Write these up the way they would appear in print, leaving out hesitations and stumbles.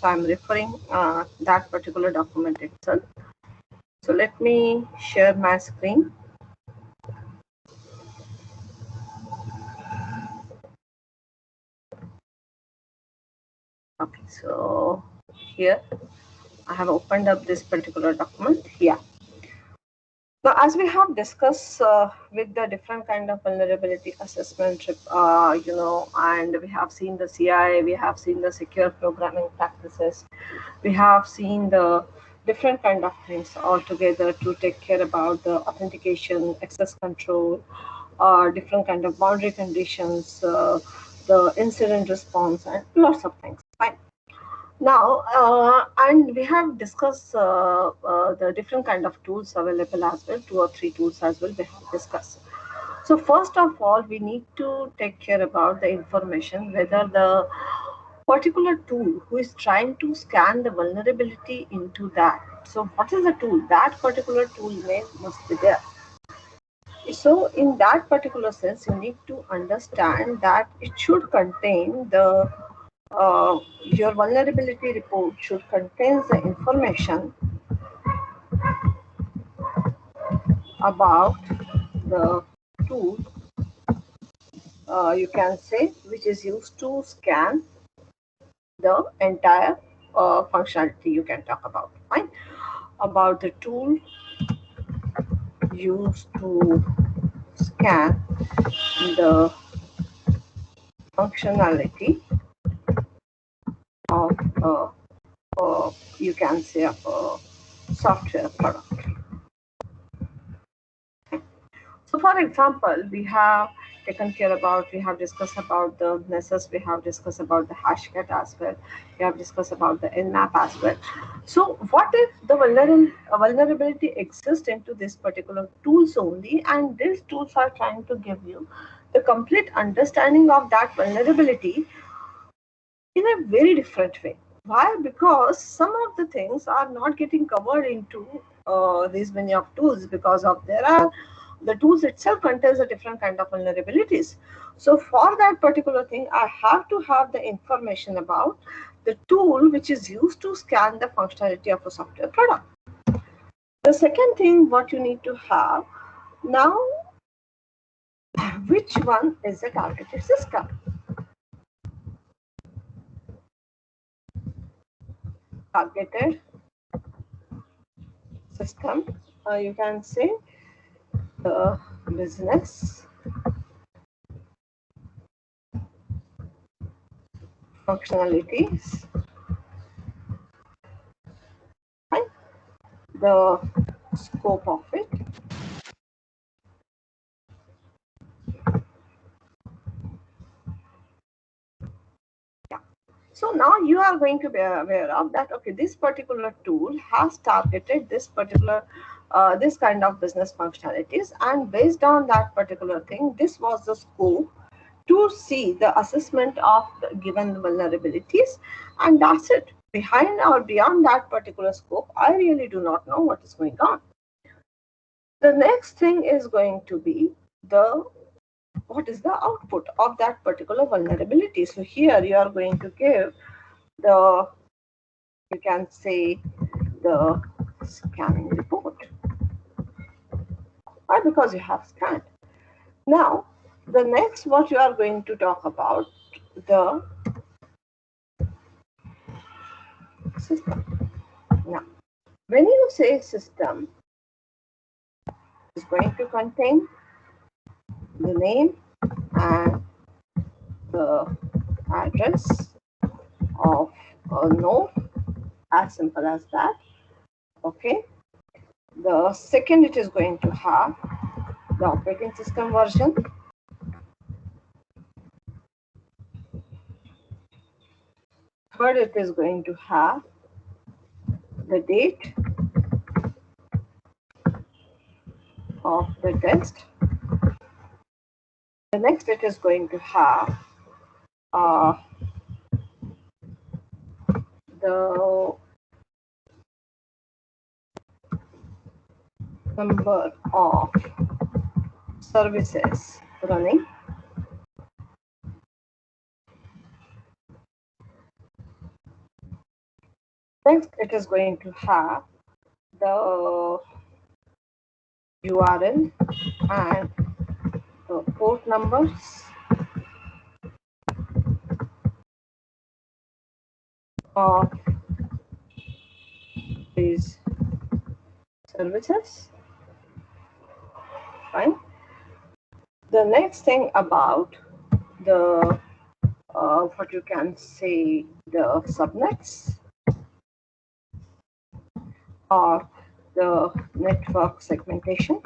So I'm referring that particular document itself. So let me share my screen. Okay, so here I have opened up this particular document here. Now, as we have discussed with the different kind of vulnerability assessment, and we have seen the CI, we have seen the secure programming practices, we have seen the different kind of things altogether to take care about the authentication, access control, different kind of boundary conditions, the incident response, and lots of things. Fine. Now, and we have discussed the different kind of tools available as well, 2 or 3 tools as well we have discussed. So first of all, we need to take care about the information whether the particular tool who is trying to scan the vulnerability into that. So what is the tool? That particular tool name must be there. So in that particular sense, you need to understand that it should contain the your vulnerability report should contain the information about the tool, you can say, which is used to scan the entire functionality. You can talk about, fine, about the tool used to scan the functionality of you can say of a software product. So for example, we have taken care about, we have discussed about the Nessus, we have discussed about the Hashcat as well, we have discussed about the Nmap as well. So what if the vulnerability exists into this particular tools only, and these tools are trying to give you the complete understanding of that vulnerability in a very different way. Why? Because some of the things are not getting covered into these many of tools, because of the tools itself contains a different kind of vulnerabilities. So for that particular thing, I have to have the information about the tool which is used to scan the functionality of a software product. The second thing what you need to have now, which one is a targeted system? Targeted system, you can say the business functionalities, and the scope of it. Yeah. So now you are going to be aware of that, okay, this particular tool has targeted this particular this kind of business functionalities, and based on that particular thing, this was the scope to see the assessment of the given vulnerabilities, and that's it. Behind or beyond that particular scope, I really do not know what is going on. The next thing is going to be the what is the output of that particular vulnerability. So here you are going to give the, you can say, the scanning report. Why? Because you have scanned. Now, the next what you are going to talk about, the system. Now, when you say system, it's going to contain the name and the address of a node, as simple as that. Okay. The second, it is going to have the operating system version. Third, it is going to have the date of the test. The next, it is going to have the number of services running. Next, it is going to have the URL and the port numbers of these services. Fine. The next thing about the what you can say, the subnets or the network segmentation.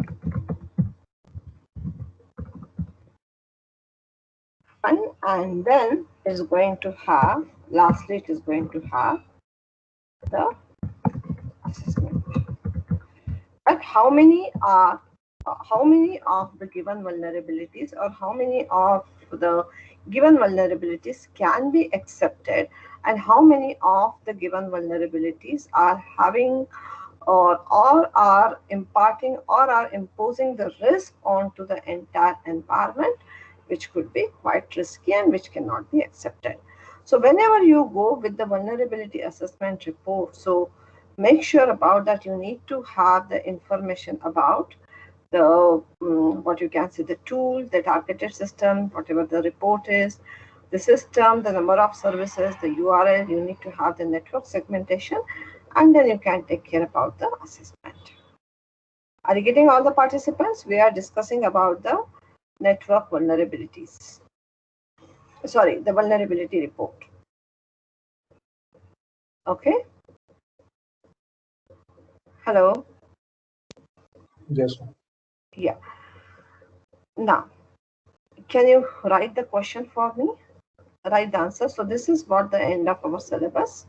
And then is going to have, lastly, it is going to have the assessment. But how many of the given vulnerabilities, or how many of the given vulnerabilities can be accepted, and how many of the given vulnerabilities are having or are imparting or are imposing the risk onto the entire environment, which could be quite risky and which cannot be accepted. So whenever you go with the vulnerability assessment report, so make sure about that you need to have the information about the what you can say, the tool, the targeted system, whatever the report is, the system, the number of services, the URL. You need to have the network segmentation, and then you can take care about the assessment. Are you getting all the participants? We are discussing about the network vulnerabilities. Sorry, the vulnerability report. Okay. Hello. Yes. Yeah. Now, can you write the question for me? Write the answer. So this is what the end of our syllabus.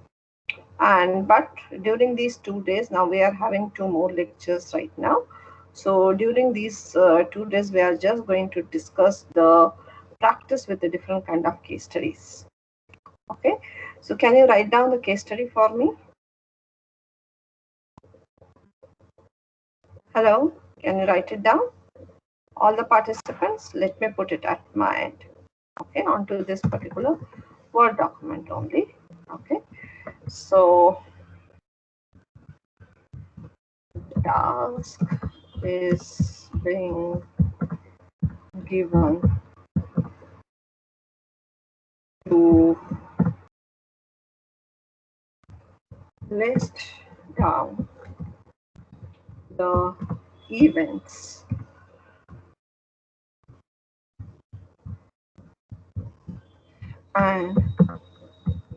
And but during these 2 days, now we are having 2 more lectures right now. So during these 2 days, we are just going to discuss the practice with the different kind of case studies. Okay. So can you write down the case study for me? Hello. Can you write it down? All the participants, let me put it at my end. Okay, onto this particular Word document only. Okay. So task is being given to list down the events and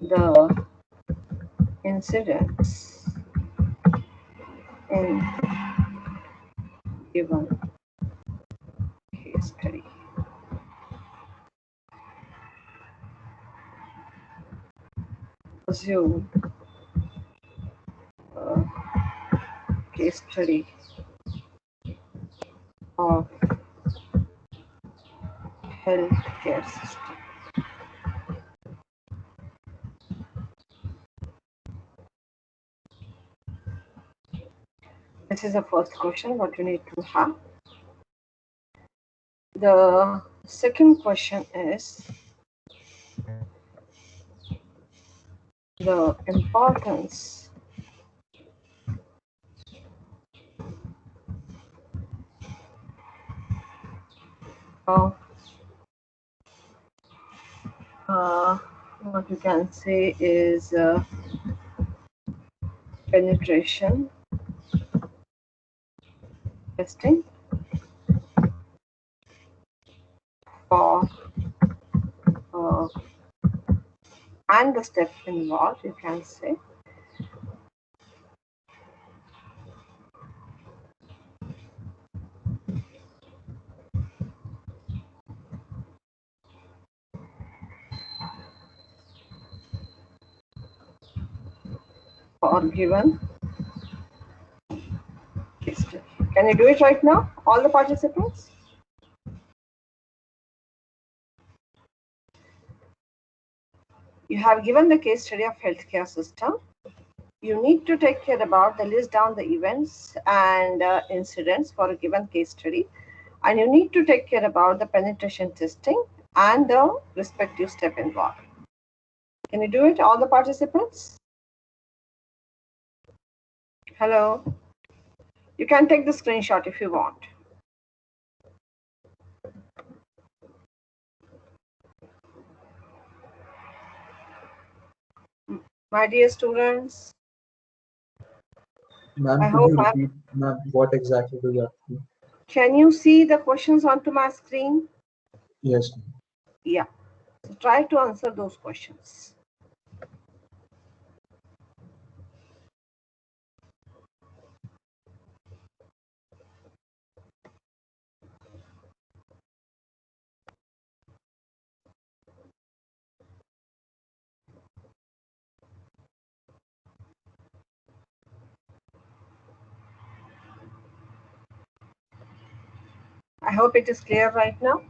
the incidents in given case study. Assume a case study of healthcare system. This is the first question what you need to have. The second question is the importance of what you can say is penetration testing for and the steps involved, you can say. For given case study. Can you do it right now, all the participants? You have given the case study of healthcare system. You need to take care about the list down the events and incidents for a given case study, and you need to take care about the penetration testing and the respective step involved. Can you do it, all the participants? Hello. You can take the screenshot if you want. My dear students, I Ma'am, could hope you I repeat, ma'am, what exactly do you have to do? can you see the questions onto my screen? Yes, ma'am. Yeah. So try to answer those questions. I hope it is clear right now.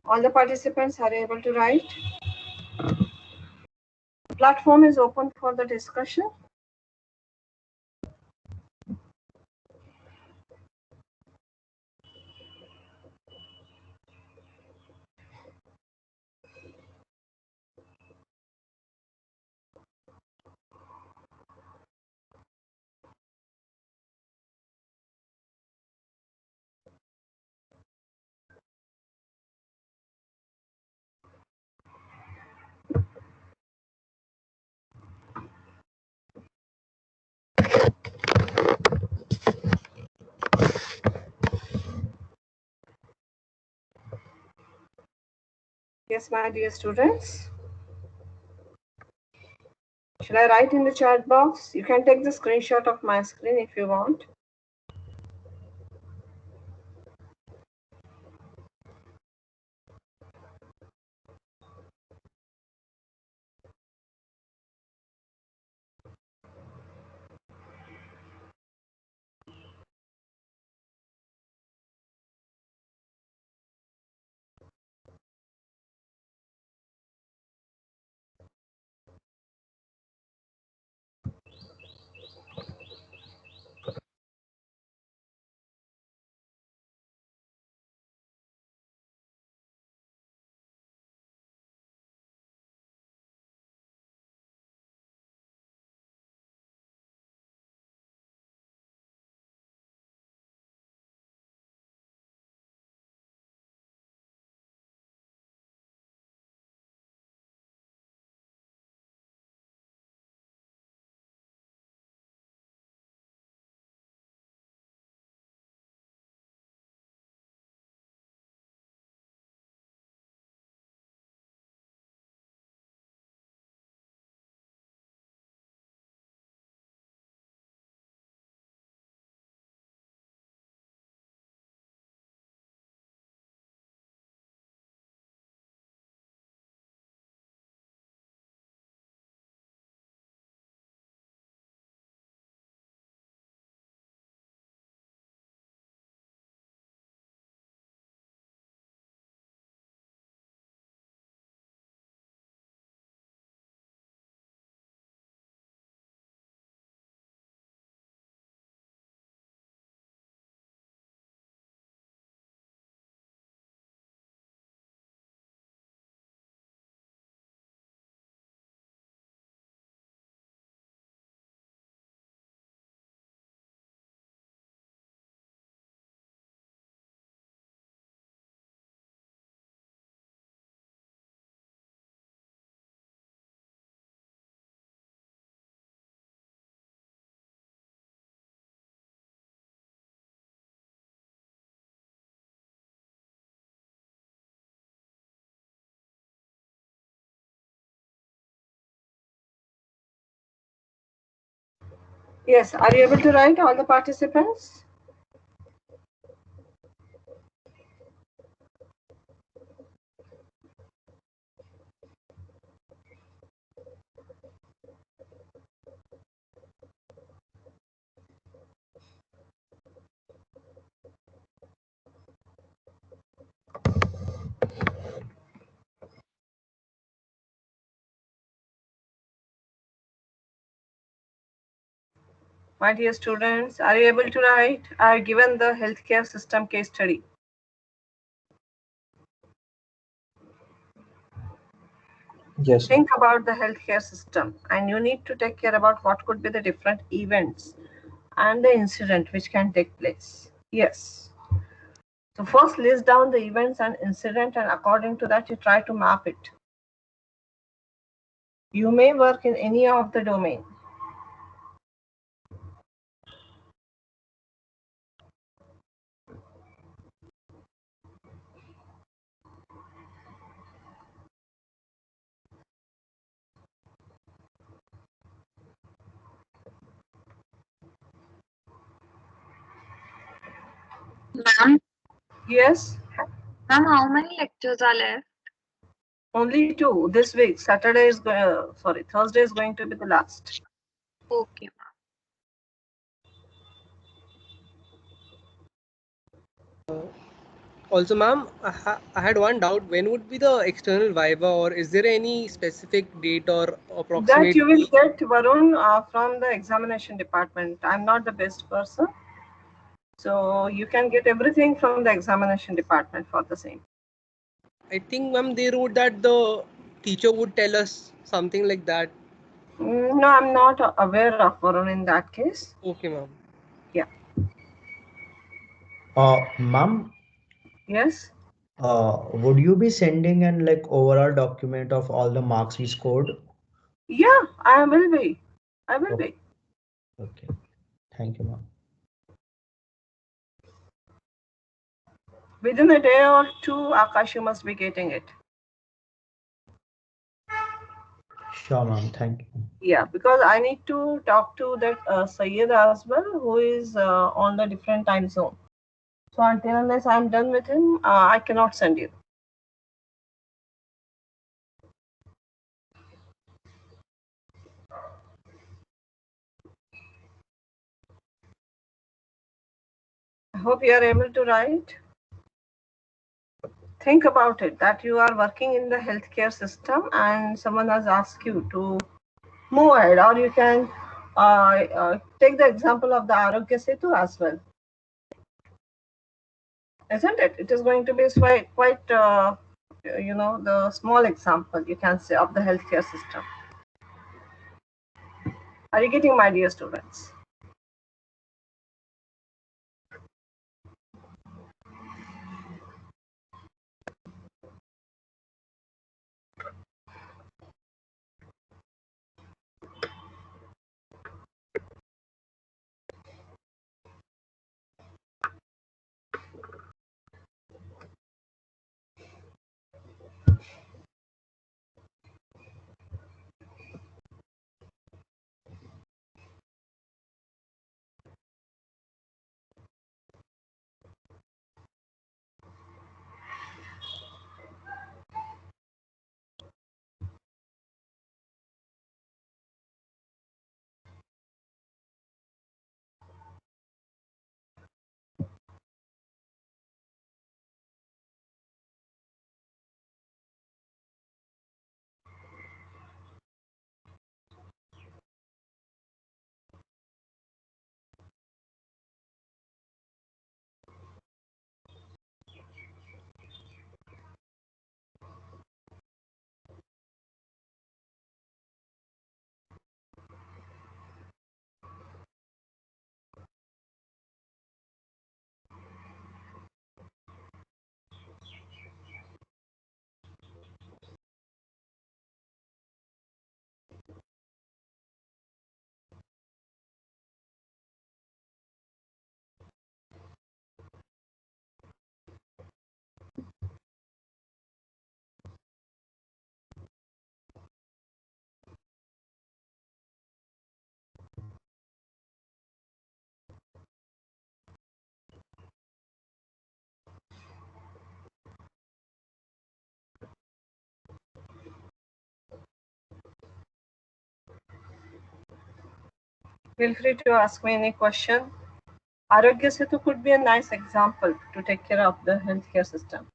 All the participants are able to write. The platform is open for the discussion. Yes, my dear students. Should I write in the chat box? You can take the screenshot of my screen if you want. Yes, are you able to write all the participants? My dear students, are you able to write? I have given the healthcare system case study. Yes, ma'am. Think about the healthcare system, and you need to take care about what could be the different events and the incident which can take place. Yes. So first list down the events and incident, and according to that you try to map it. You may work in any of the domain. Ma'am, Yes, ma'am, how many lectures are left? only two this week. Saturday is sorry, Thursday is going to be the last. Okay, Also, ma'am, I had one doubt. When would be the external Viva, or is there any specific date or That approximate? you will get, Varun, from the examination department. I'm not the best person, so you can get everything from the examination department for the same. I think, ma'am, they wrote that the teacher would tell us something like that. No, I'm not aware of, Varun, in that case. Okay, ma'am. Yeah. Ma'am, Yes. would you be sending an like overall document of all the marks we scored? Yeah, I will be. I will Oh, be. okay. Thank you, ma'am. Within a day or two, Akash, you must be getting it. Sure, ma'am. Thank you. Yeah, because I need to talk to that Sayyid as well, who is on the different time zone. So until unless I'm done with him, I cannot send you. I hope you are able to write. Think about it that you are working in the healthcare system and someone has asked you to move ahead, or you can take the example of the Arogya Setu as well, isn't it? It is going to be quite the small example you can say of the healthcare system. Are you getting, my dear students? Feel free to ask me any question. Arogya Setu could be a nice example to take care of the healthcare system.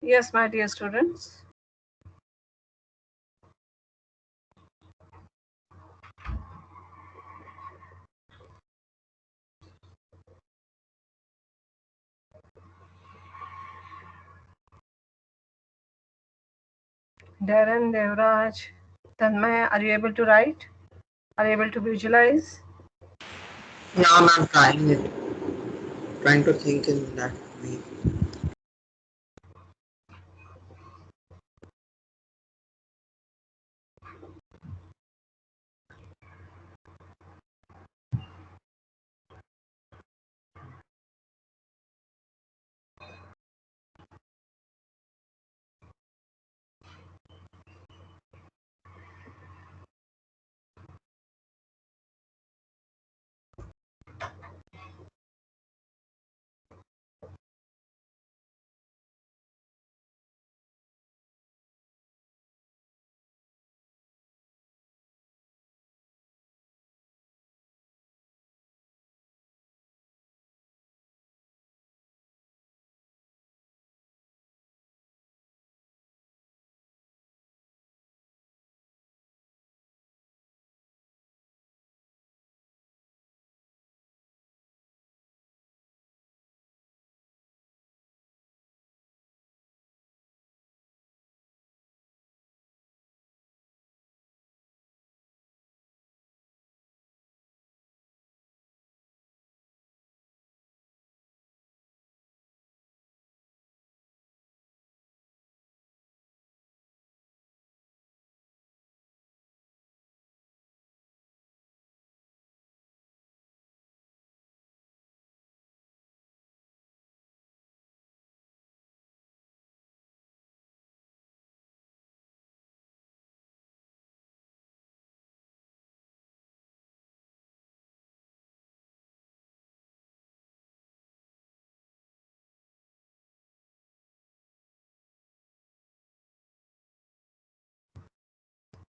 Yes, my dear students. Darren, Devraj, Tanmay, are you able to write? Are you able to visualize? Now I'm trying it. Trying to think in that way.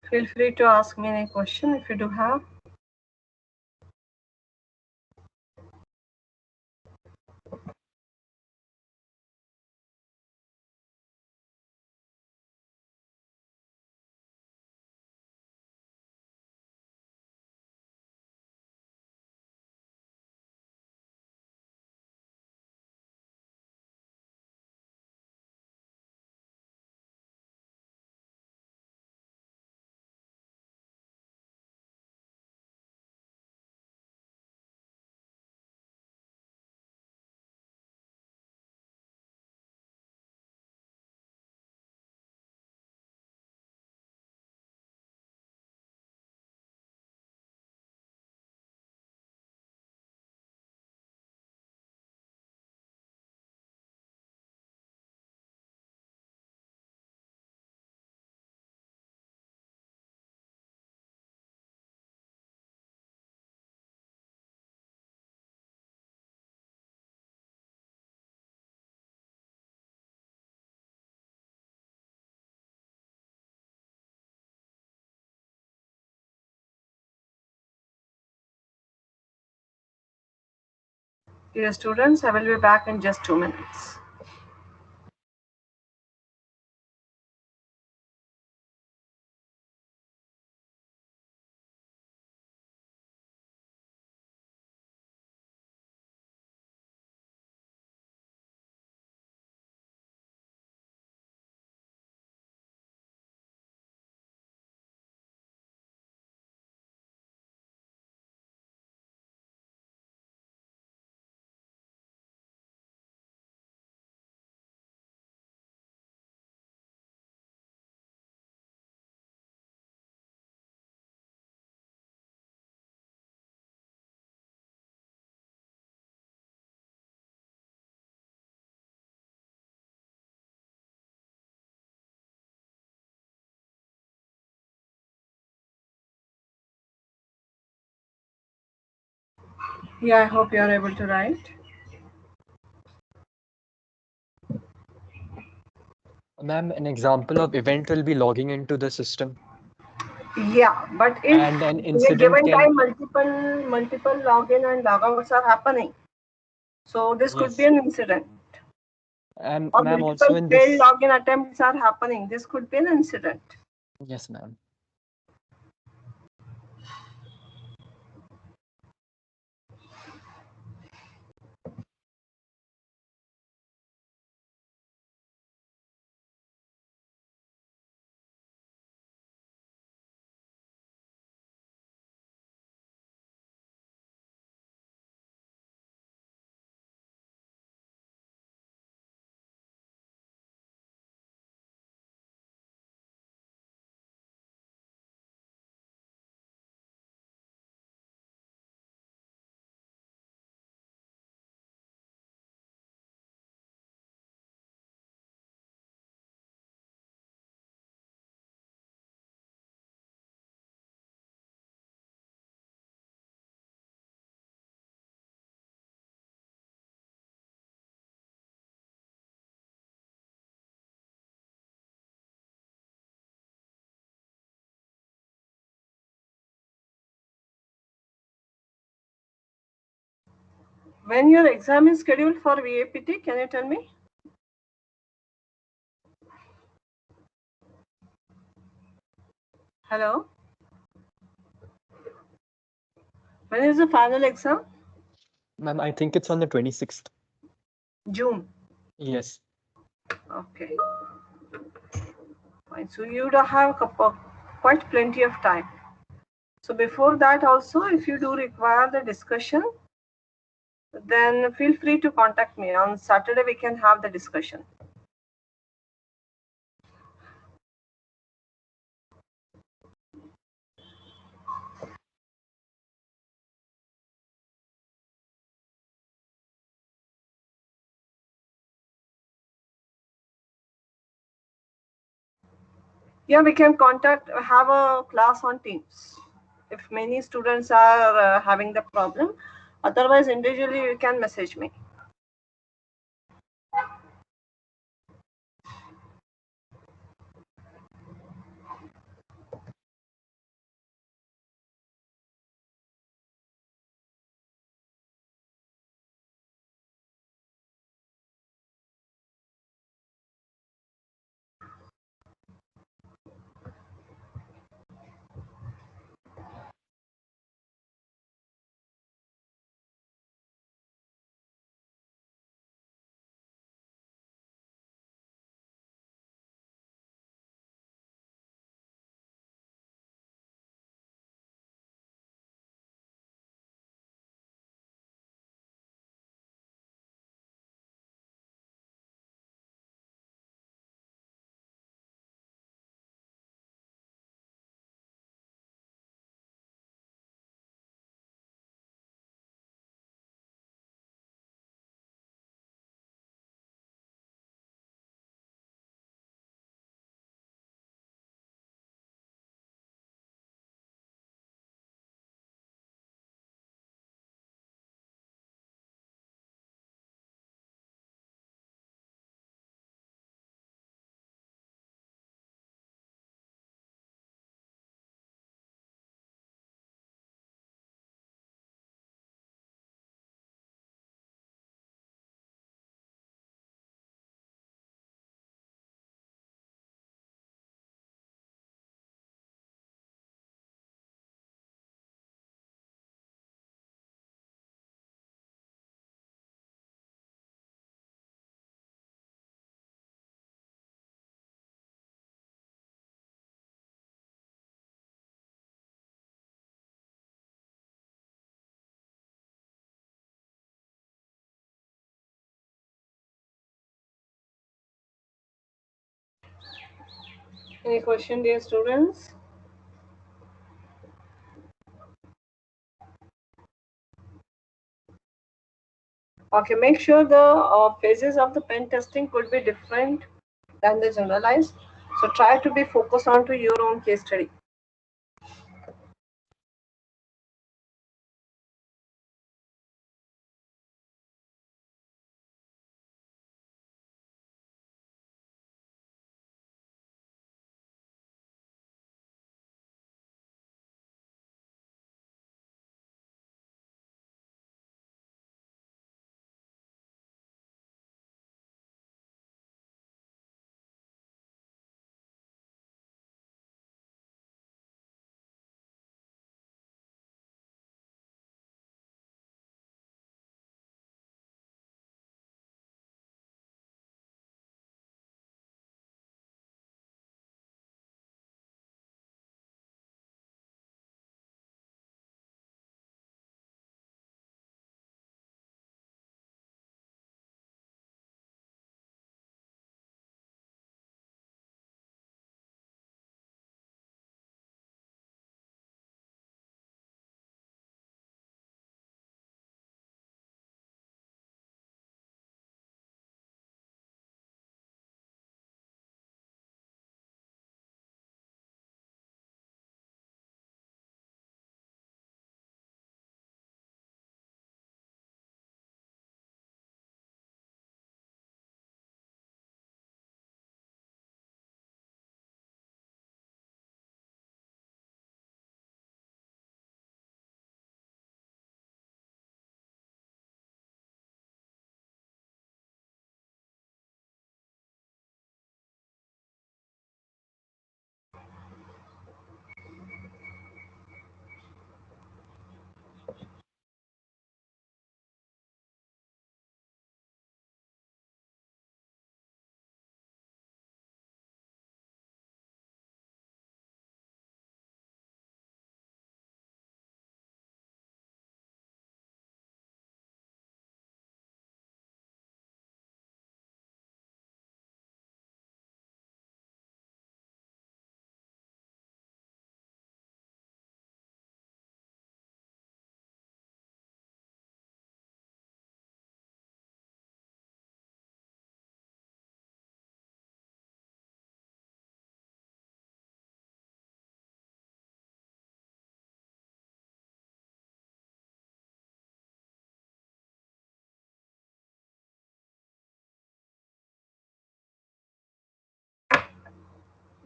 Feel free to ask me any question if you do have. Dear students, I will be back in just 2 minutes. Yeah, I hope you are able to write. Ma'am, an example of event will be logging into the system, Yeah, but if and an in a incident given can, time multiple login and logouts are happening, so this could be yes. an incident. And Or ma'am, also multiple in failed this, login attempts are happening. This could be an incident. yes, ma'am. When your exam is scheduled for VAPT, can you tell me? Hello? When is the final exam? Ma'am, I think it's on the 26th. June. Yes. Okay. Fine. So you do have quite plenty of time. So before that also, if you do require the discussion, then feel free to contact me. On Saturday, we can have the discussion. Yeah, we can have a class on Teams. If many students are having the problem, otherwise individually you can message me. Any question, dear students? Okay, make sure the phases of the pen testing could be different than the generalized. So try to be focused on to your own case study.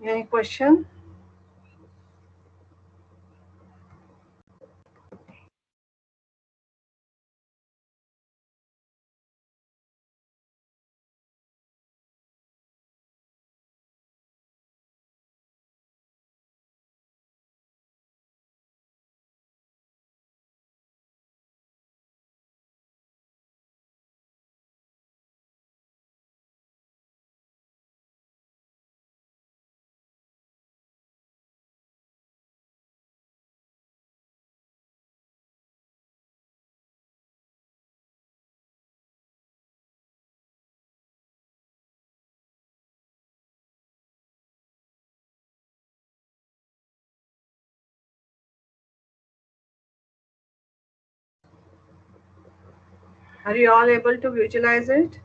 Any question? Are you all able to visualize it?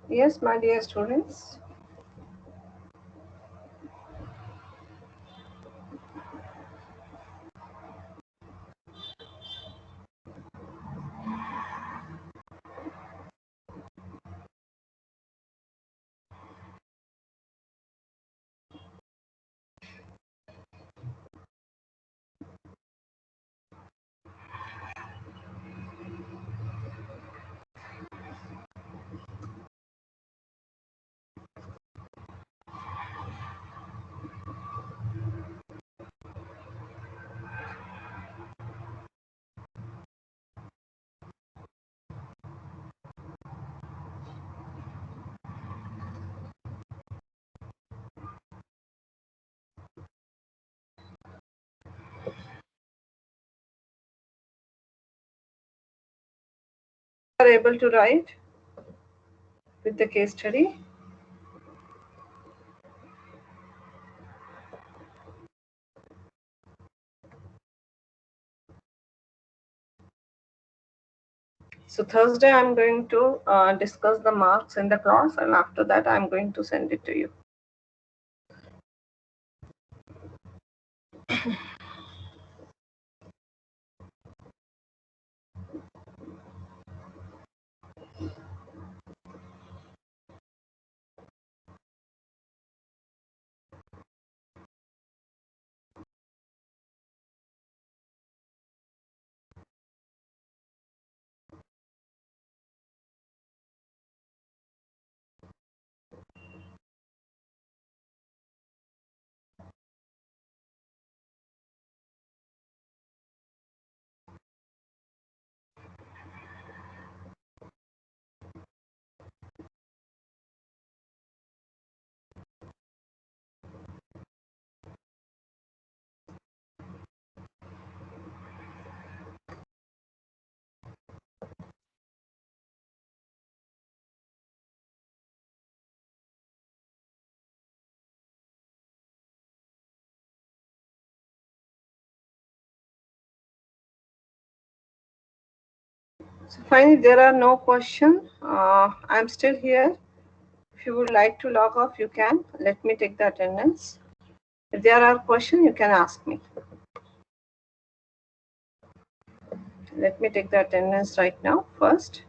Yes, my dear students. Are able to write with the case study? So Thursday I'm going to discuss the marks in the class, and after that I'm going to send it to you. So finally, there are no questions. I'm still here. If you would like to log off, you can. Let me take the attendance. If there are questions, you can ask me. Let me take the attendance right now first.